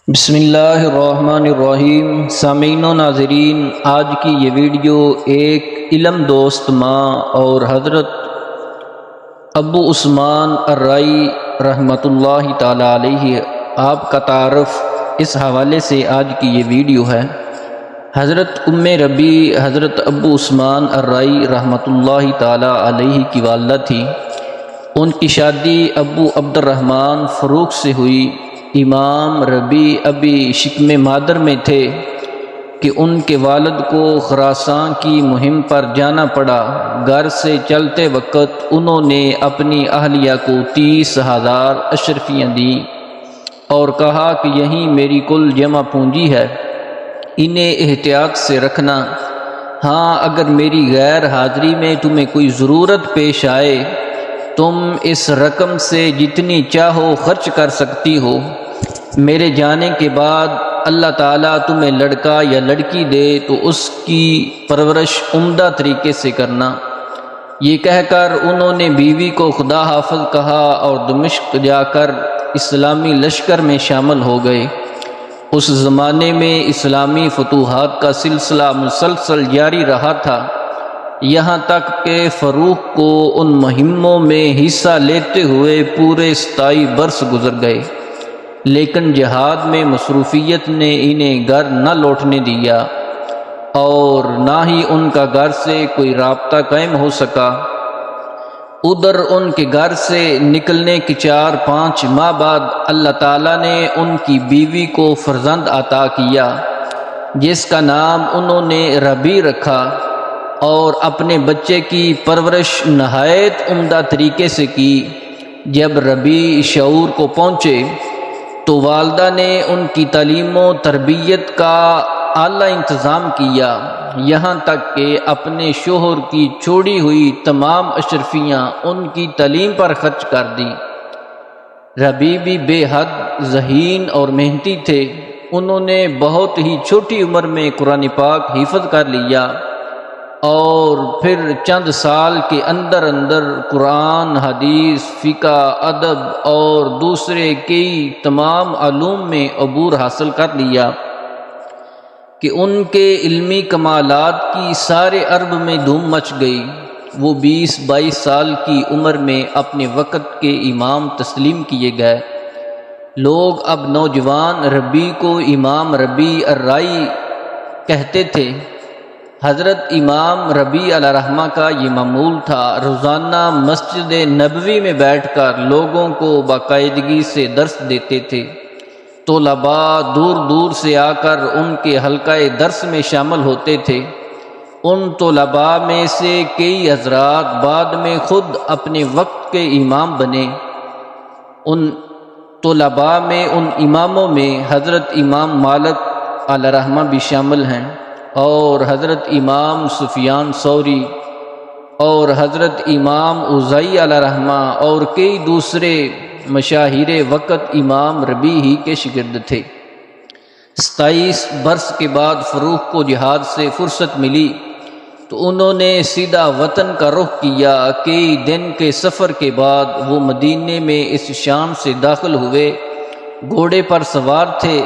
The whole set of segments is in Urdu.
بسم اللہ الرحمن الرحیم۔ سامعین و ناظرین، آج کی یہ ویڈیو ایک علم دوست ماں اور حضرت ابو عثمان الرائی رحمۃ اللہ تعالی علیہ آپ کا تعارف اس حوالے سے آج کی یہ ویڈیو ہے۔ حضرت ام ربی حضرت ابو عثمان الرائی رحمۃ اللہ تعالی علیہ کی والدہ تھی۔ ان کی شادی ابو عبد الرحمن فروخ سے ہوئی۔ امام ربی ابھی شکم مادر میں تھے کہ ان کے والد کو خراسان کی مہم پر جانا پڑا۔ گھر سے چلتے وقت انہوں نے اپنی اہلیہ کو 30,000 اشرفیاں دیں اور کہا کہ یہی میری کل جمع پونجی ہے، انہیں احتیاط سے رکھنا۔ ہاں، اگر میری غیر حاضری میں تمہیں کوئی ضرورت پیش آئے، تم اس رقم سے جتنی چاہو خرچ کر سکتی ہو۔ میرے جانے کے بعد اللہ تعالیٰ تمہیں لڑکا یا لڑکی دے تو اس کی پرورش عمدہ طریقے سے کرنا۔ یہ کہہ کر انہوں نے بیوی کو خدا حافظ کہا اور دمشق جا کر اسلامی لشکر میں شامل ہو گئے۔ اس زمانے میں اسلامی فتوحات کا سلسلہ مسلسل جاری رہا تھا، یہاں تک کہ فروخ کو ان مہموں میں حصہ لیتے ہوئے پورے 27 برس گزر گئے، لیکن جہاد میں مصروفیت نے انہیں گھر نہ لوٹنے دیا اور نہ ہی ان کا گھر سے کوئی رابطہ قائم ہو سکا۔ ادھر ان کے گھر سے نکلنے کے 4-5 ماہ بعد اللہ تعالیٰ نے ان کی بیوی کو فرزند عطا کیا، جس کا نام انہوں نے ربی رکھا، اور اپنے بچے کی پرورش نہایت عمدہ طریقے سے کی۔ جب ربی شعور کو پہنچے تو والدہ نے ان کی تعلیم و تربیت کا اعلیٰ انتظام کیا، یہاں تک کہ اپنے شوہر کی چھوڑی ہوئی تمام اشرفیاں ان کی تعلیم پر خرچ کر دیں۔ ربی بھی بے حد ذہین اور محنتی تھے۔ انہوں نے بہت ہی چھوٹی عمر میں قرآن پاک حفظ کر لیا اور پھر چند سال کے اندر قرآن، حدیث، فقہ، ادب اور دوسرے کئی تمام علوم میں عبور حاصل کر لیا کہ ان کے علمی کمالات کی سارے عرب میں دھوم مچ گئی۔ وہ 20-22 سال کی عمر میں اپنے وقت کے امام تسلیم کیے گئے۔ لوگ اب نوجوان ربی کو امام ربی الرائی کہتے تھے۔ حضرت امام ربی علیہ رحمہ کا یہ معمول تھا، روزانہ مسجد نبوی میں بیٹھ کر لوگوں کو باقاعدگی سے درس دیتے تھے۔ طلباء دور دور سے آ کر ان کے حلقہ درس میں شامل ہوتے تھے۔ ان طلباء میں سے کئی حضرات بعد میں خود اپنے وقت کے امام بنے۔ ان طلباء میں ان اماموں میں حضرت امام مالک علیہ رحمہ بھی شامل ہیں، اور حضرت امام سفیان ثوری اور حضرت امام اوزاعی علیہ رحمہ اور کئی دوسرے مشاہیر وقت امام ربی ہی کے شاگرد تھے۔ 27 برس کے بعد فروخ کو جہاد سے فرصت ملی تو انہوں نے سیدھا وطن کا رخ کیا۔ کئی دن کے سفر کے بعد وہ مدینے میں اس شام سے داخل ہوئے۔ گھوڑے پر سوار تھے،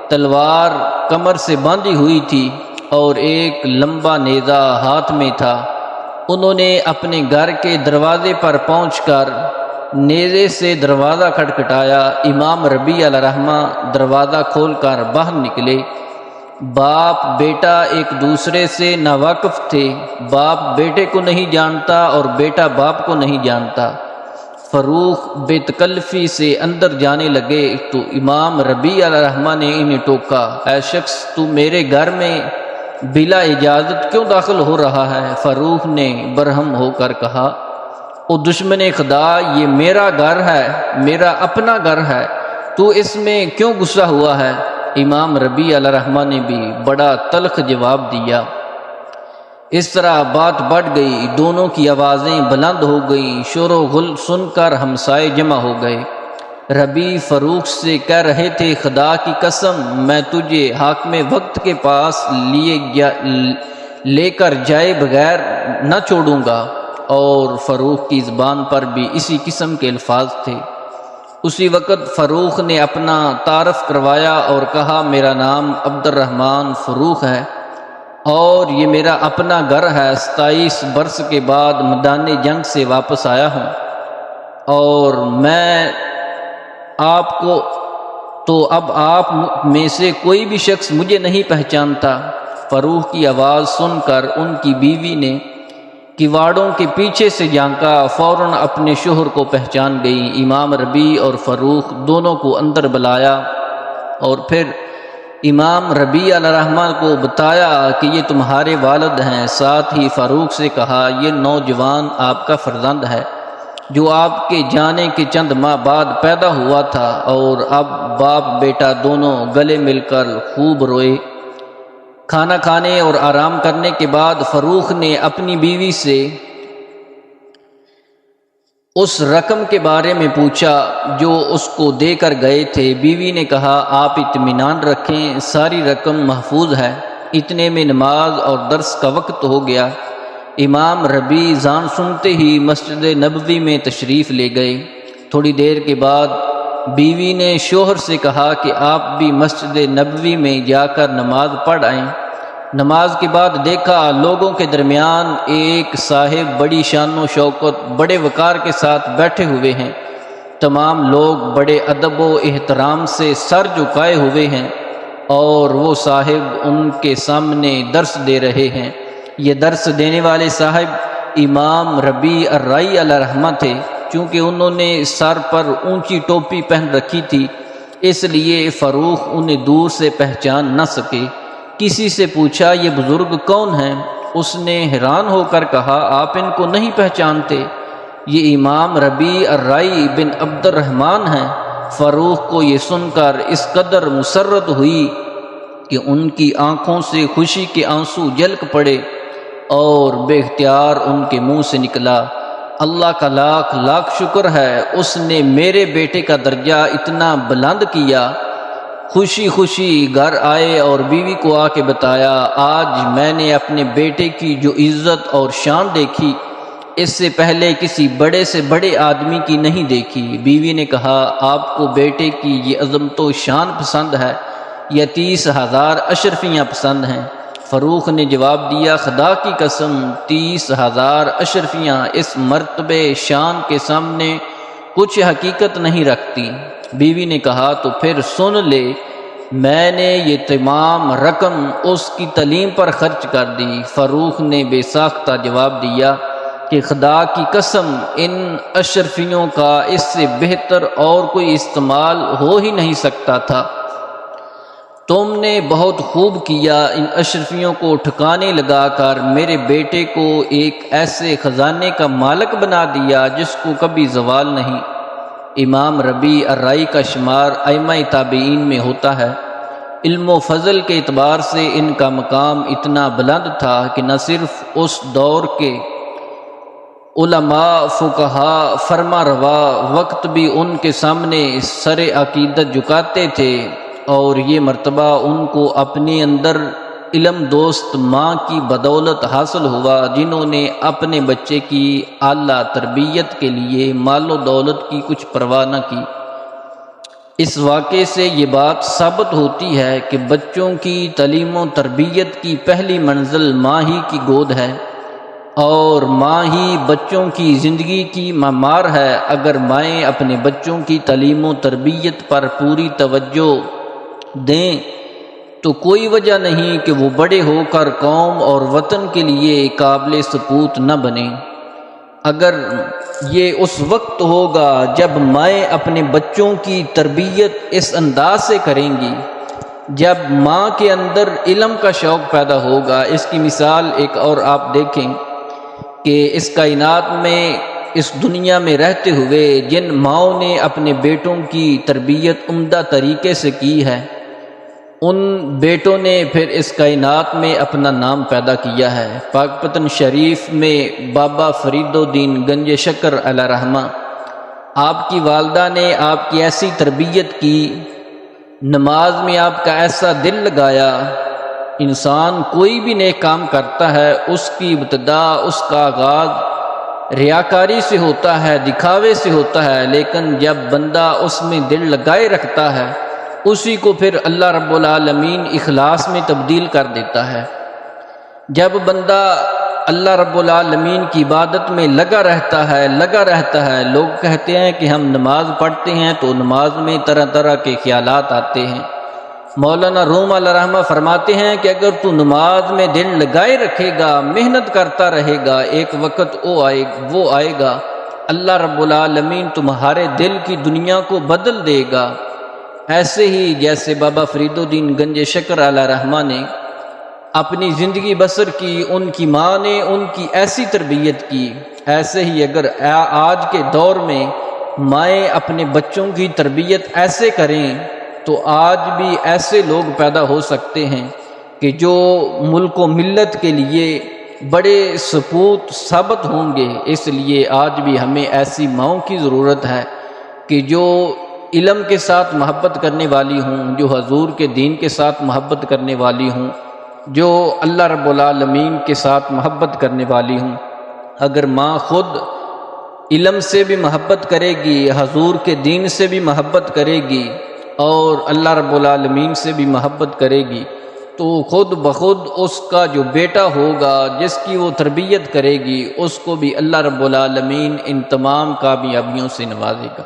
تلوار کمر سے باندھی ہوئی تھی اور ایک لمبا نیزہ ہاتھ میں تھا۔ انہوں نے اپنے گھر کے دروازے پر پہنچ کر نیزے سے دروازہ کھٹکھٹایا۔ امام ربی علیہ رحمہ دروازہ کھول کر باہر نکلے۔ باپ بیٹا ایک دوسرے سے ناواقف تھے۔ باپ بیٹے کو نہیں جانتا اور بیٹا باپ کو نہیں جانتا۔ فروخ بے تکلفی سے اندر جانے لگے تو امام ربی علیہ رحمہ نے انہیں ٹوکا، اے شخص، تو میرے گھر میں بلا اجازت کیوں داخل ہو رہا ہے؟ فروخ نے برہم ہو کر کہا، او دشمن خدا، یہ میرا گھر ہے، میرا اپنا گھر ہے، تو اس میں کیوں غصہ ہوا ہے؟ امام ربی علیہ رحمہ نے بھی بڑا تلخ جواب دیا۔ اس طرح بات بڑھ گئی، دونوں کی آوازیں بلند ہو گئیں۔ شور و غل سن کر ہمسائے جمع ہو گئے۔ ربی فروخ سے کہہ رہے تھے، خدا کی قسم، میں تجھے حاکم وقت کے پاس لے کر جائے بغیر نہ چھوڑوں گا، اور فروخ کی زبان پر بھی اسی قسم کے الفاظ تھے۔ اسی وقت فروخ نے اپنا تعارف کروایا اور کہا میرا نام عبد الرحمن فروخ ہے اور یہ میرا اپنا گھر ہے، 27 برس کے بعد میدان جنگ سے واپس آیا ہوں اور میں آپ کو تو اب آپ میں سے کوئی بھی شخص مجھے نہیں پہچانتا۔ فروخ کی آواز سن کر ان کی بیوی نے کواڑوں کے پیچھے سے جھانکا، فوراً اپنے شوہر کو پہچان گئی۔ امام ربیع اور فروخ دونوں کو اندر بلایا اور پھر امام ربیع علیہ الرحمہ کو بتایا کہ یہ تمہارے والد ہیں، ساتھ ہی فاروق سے کہا یہ نوجوان آپ کا فرزند ہے جو آپ کے جانے کے چند ماہ بعد پیدا ہوا تھا، اور اب باپ بیٹا دونوں گلے مل کر خوب روئے۔ کھانا کھانے اور آرام کرنے کے بعد فروخ نے اپنی بیوی سے اس رقم کے بارے میں پوچھا جو اس کو دے کر گئے تھے۔ بیوی نے کہا آپ اطمینان رکھیں، ساری رقم محفوظ ہے۔ اتنے میں نماز اور درس کا وقت ہو گیا۔ امام ربیع اذان سنتے ہی مسجد نبوی میں تشریف لے گئے۔ تھوڑی دیر کے بعد بیوی نے شوہر سے کہا کہ آپ بھی مسجد نبوی میں جا کر نماز پڑھ آئیں۔ نماز کے بعد دیکھا لوگوں کے درمیان ایک صاحب بڑی شان و شوکت بڑے وقار کے ساتھ بیٹھے ہوئے ہیں۔ تمام لوگ بڑے ادب و احترام سے سر جھکائے ہوئے ہیں اور وہ صاحب ان کے سامنے درس دے رہے ہیں۔ یہ درس دینے والے صاحب امام ربیع الرائی علیہ الرحمہ تھے۔ چونکہ انہوں نے سر پر اونچی ٹوپی پہن رکھی تھی اس لیے فروخ انہیں دور سے پہچان نہ سکے۔ کسی سے پوچھا یہ بزرگ کون ہیں؟ اس نے حیران ہو کر کہا آپ ان کو نہیں پہچانتے؟ یہ امام ربیع الرائی بن عبد الرحمن ہیں۔ فروخ کو یہ سن کر اس قدر مسرت ہوئی کہ ان کی آنکھوں سے خوشی کے آنسو جھلک پڑے اور بے اختیار ان کے منہ سے نکلا اللہ کا لاکھ لاکھ شکر ہے، اس نے میرے بیٹے کا درجہ اتنا بلند کیا۔ خوشی خوشی گھر آئے اور بیوی کو آ کے بتایا آج میں نے اپنے بیٹے کی جو عزت اور شان دیکھی اس سے پہلے کسی بڑے سے بڑے آدمی کی نہیں دیکھی۔ بیوی نے کہا آپ کو بیٹے کی یہ عظمت و شان پسند ہے یا 30,000 اشرفیاں پسند ہیں؟ فروخ نے جواب دیا خدا کی قسم 30,000 اشرفیاں اس مرتبے شان کے سامنے کچھ حقیقت نہیں رکھتی۔ بیوی نے کہا تو پھر سن لے، میں نے یہ تمام رقم اس کی تعلیم پر خرچ کر دی۔ فروخ نے بے ساختہ جواب دیا کہ خدا کی قسم ان اشرفیوں کا اس سے بہتر اور کوئی استعمال ہو ہی نہیں سکتا تھا۔ تم نے بہت خوب کیا، ان اشرفیوں کو ٹھکانے لگا کر میرے بیٹے کو ایک ایسے خزانے کا مالک بنا دیا جس کو کبھی زوال نہیں۔ امام ربیع الرائی کا شمار ائمہ تابعین میں ہوتا ہے۔ علم و فضل کے اعتبار سے ان کا مقام اتنا بلند تھا کہ نہ صرف اس دور کے علماء، فقہاء، فرما روا وقت بھی ان کے سامنے سر عقیدت جھکاتے تھے، اور یہ مرتبہ ان کو اپنے اندر علم دوست ماں کی بدولت حاصل ہوا جنہوں نے اپنے بچے کی اعلیٰ تربیت کے لیے مال و دولت کی کچھ پرواہ نہ کی۔ اس واقعے سے یہ بات ثابت ہوتی ہے کہ بچوں کی تعلیم و تربیت کی پہلی منزل ماں ہی کی گود ہے اور ماں ہی بچوں کی زندگی کی معمار ہے۔ اگر مائیں اپنے بچوں کی تعلیم و تربیت پر پوری توجہ دیں تو کوئی وجہ نہیں کہ وہ بڑے ہو کر قوم اور وطن کے لیے قابل سپوت نہ بنیں۔ اگر یہ اس وقت ہوگا جب مائیں اپنے بچوں کی تربیت اس انداز سے کریں گی جب ماں کے اندر علم کا شوق پیدا ہوگا۔ اس کی مثال ایک اور آپ دیکھیں کہ اس کائنات میں اس دنیا میں رہتے ہوئے جن ماؤں نے اپنے بیٹوں کی تربیت عمدہ طریقے سے کی ہے ان بیٹوں نے پھر اس کائنات میں اپنا نام پیدا کیا ہے۔ پاکپتن شریف میں بابا فرید الدین گنج شکر علیہ الرحمہ، آپ کی والدہ نے آپ کی ایسی تربیت کی، نماز میں آپ کا ایسا دل لگایا۔ انسان کوئی بھی نیک کام کرتا ہے اس کی ابتدا، اس کا آغاز ریاکاری سے ہوتا ہے، دکھاوے سے ہوتا ہے، لیکن جب بندہ اس میں دل لگائے رکھتا ہے اسی کو پھر اللہ رب العالمین اخلاص میں تبدیل کر دیتا ہے۔ جب بندہ اللہ رب العالمین کی عبادت میں لگا رہتا ہے، لوگ کہتے ہیں کہ ہم نماز پڑھتے ہیں تو نماز میں طرح طرح کے خیالات آتے ہیں۔ مولانا روم علیہ رحمہ فرماتے ہیں کہ اگر تو نماز میں دل لگائے رکھے گا، محنت کرتا رہے گا، ایک وقت وہ آئے گا، اللہ رب العالمین تمہارے دل کی دنیا کو بدل دے گا۔ ایسے ہی جیسے بابا فرید الدین گنج شکر علیہ رحمہ نے اپنی زندگی بسر کی، ان کی ماں نے ان کی ایسی تربیت کی، ایسے ہی اگر آج کے دور میں مائیں اپنے بچوں کی تربیت ایسے کریں تو آج بھی ایسے لوگ پیدا ہو سکتے ہیں کہ جو ملک و ملت کے لیے بڑے سپوت ثابت ہوں گے۔ اس لیے آج بھی ہمیں ایسی ماؤں کی ضرورت ہے کہ جو علم کے ساتھ محبت کرنے والی ہوں، جو حضور کے دین کے ساتھ محبت کرنے والی ہوں، جو اللہ رب العالمین کے ساتھ محبت کرنے والی ہوں۔ اگر ماں خود علم سے بھی محبت کرے گی، حضور کے دین سے بھی محبت کرے گی اور اللہ رب العالمین سے بھی محبت کرے گی تو خود بخود اس کا جو بیٹا ہوگا جس کی وہ تربیت کرے گی اس کو بھی اللہ رب العالمین ان تمام کامیابیوں سے نوازے گا۔